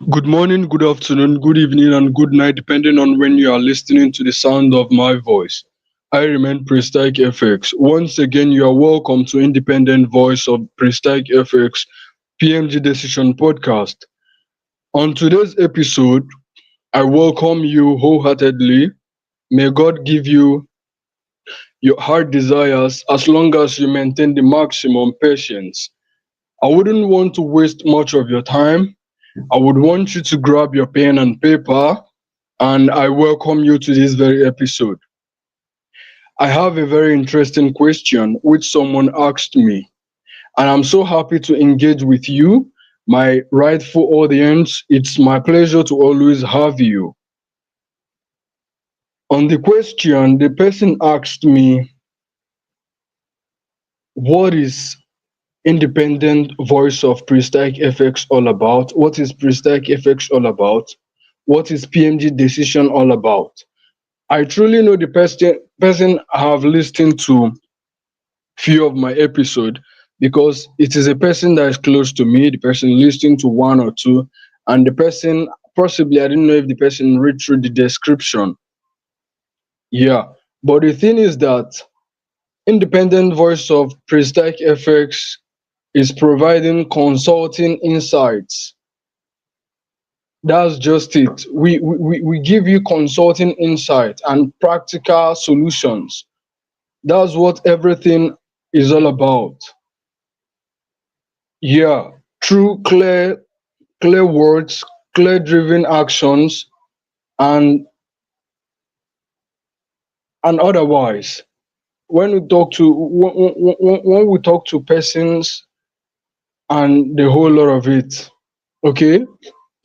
Good morning, good afternoon, good evening, and good night, depending on when you are listening to the sound of my voice. I remain Prestike FX. Once again, you are welcome to Independent Voice of Prestike FX PMG Decision Podcast. On today's episode, I welcome you wholeheartedly. May God give you your heart desires as long as you maintain the maximum patience. I wouldn't want to waste much of your time. I would want you to grab your pen and paper, and I welcome you to this very episode. I have a very interesting question which someone asked me, and I'm so happy to engage with you, my rightful audience. It's my pleasure to always have you. On the question, the person asked me, what is independent voice of Prestike FX all about? What is Prestike FX all about? What is PMG decision all about? I truly know the person have listened to few of my episode because it is a person that is close to me, the person listening to one or two, and the person possibly I didn't know if the person read through the description. Yeah. But the thing is that independent voice of Prestike FX is providing consulting insights. That's just it. We give you consulting insight and practical solutions. That's what everything is all about. Yeah, through clear words, clear driven actions, and otherwise. When we talk to persons and the whole lot of it, okay.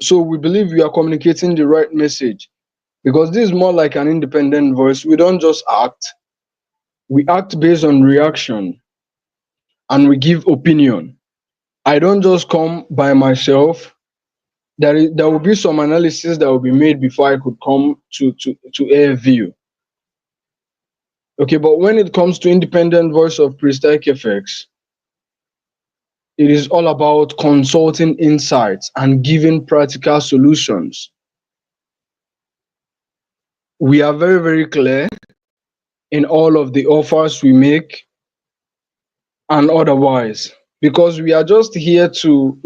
So we believe we are communicating the right message because this is more like an independent voice. We don't just act; we act based on reaction and we give opinion. I don't just come by myself. There will be some analysis that will be made before I could come to air view. Okay, but when it comes to independent voice of Prestike FX, it is all about consulting insights and giving practical solutions. We are very clear in all of the offers we make and otherwise because we are just here to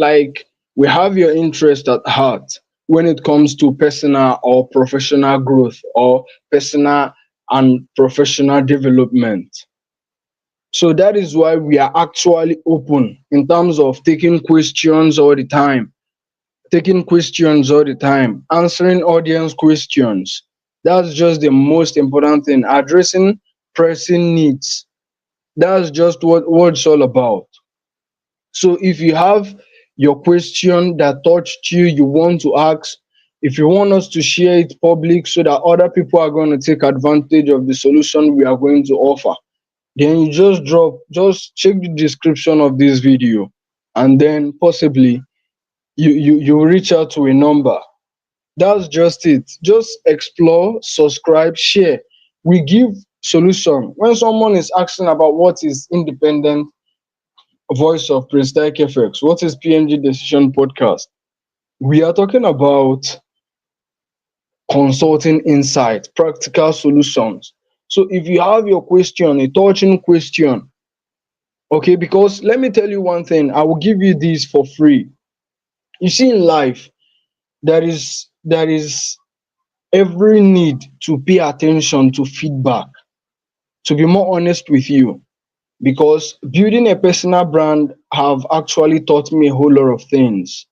we have your interest at heart when it comes to personal or professional growth or personal and professional development. So that is why we are actually open in terms of taking questions all the time, answering audience questions. That's just the most important thing, addressing pressing needs. That's just what it's all about. So if you have your question that touched you, you want to ask, if you want us to share it public so that other people are going to take advantage of the solution we are going to offer, then you just check the description of this video, and then possibly you reach out to a number. That's just it. Just explore, subscribe, share. We give solution. When someone is asking about what is independent voice of Prestike FX, what is PMG Decision Podcast, we are talking about consulting insight, practical solutions. So if you have your question, a touching question, okay, because let me tell you one thing, I will give you this for free. You see, in life, there is every need to pay attention to feedback, to be more honest with you, because building a personal brand have actually taught me a whole lot of things.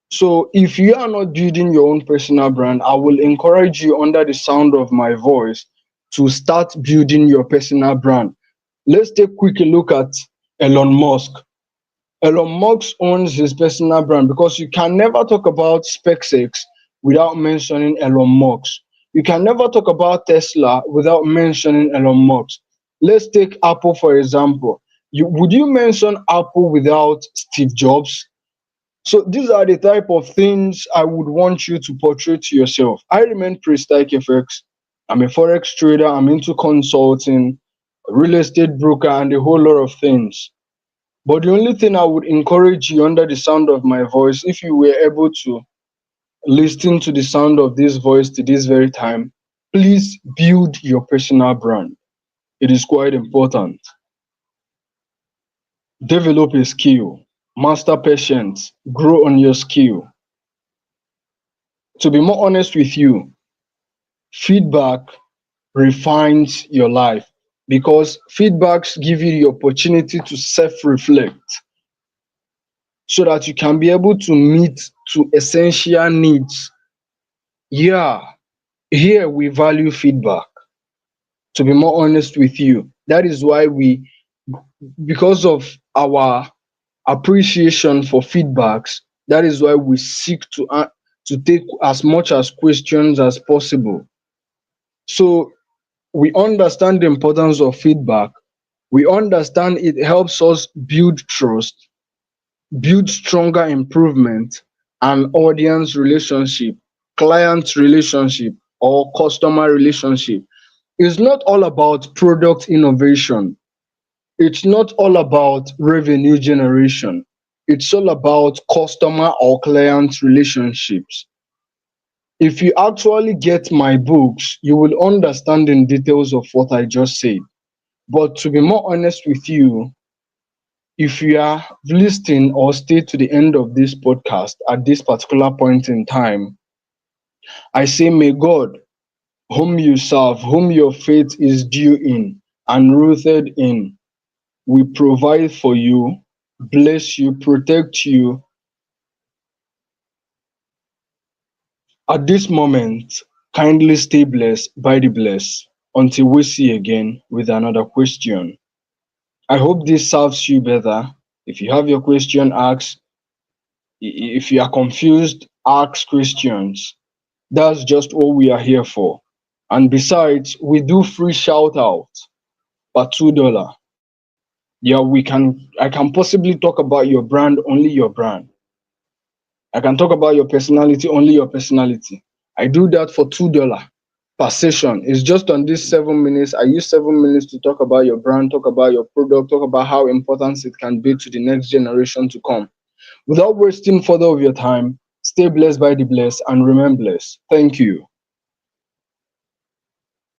So if you are not building your own personal brand, I will encourage you under the sound of my voice to start building your personal brand. Let's take a quick look at Elon Musk. Elon Musk owns his personal brand because you can never talk about SpaceX without mentioning Elon Musk. You can never talk about Tesla without mentioning Elon Musk. Let's take Apple for example. Would you mention Apple without Steve Jobs? So these are the type of things I would want you to portray to yourself. I remain Prestike FX. I'm a Forex trader. I'm into consulting, real estate broker, and a whole lot of things. But the only thing I would encourage you under the sound of my voice, if you were able to listen to the sound of this voice to this very time, please build your personal brand. It is quite important. Develop a skill, master patience, grow on your skill. To be more honest with you, feedback refines your life because feedbacks give you the opportunity to self-reflect so that you can be able to meet to essential needs. Yeah, here we value feedback. To be more honest with you, that is why we, because of our appreciation for feedbacks, that is why we seek to take as much as questions as possible. So we understand the importance of feedback. We understand it helps us build trust, build stronger improvement, and audience relationship, client relationship, or customer relationship. It's not all about product innovation. It's not all about revenue generation. It's all about customer or client relationships. If you actually get my books, you will understand in details of what I just said. But to be more honest with you, if you are listening or stay to the end of this podcast at this particular point in time, I say, may God, whom you serve, whom your faith is due in and rooted in, will provide for you, bless you, protect you at this moment. Kindly stay blessed by the blessed until we see again with another question. I hope this serves you better. If you have your question, ask. If you are confused, ask questions. That's just all we are here for. And besides, we do free shout out per $2. Yeah, I can possibly talk about your brand, only your brand. I can talk about your personality, only your personality. I do that for $2 per session. It's just on these 7 minutes. I use 7 minutes to talk about your brand, talk about your product, talk about how important it can be to the next generation to come. Without wasting further of your time, stay blessed by the blessed and remain blessed. Thank you.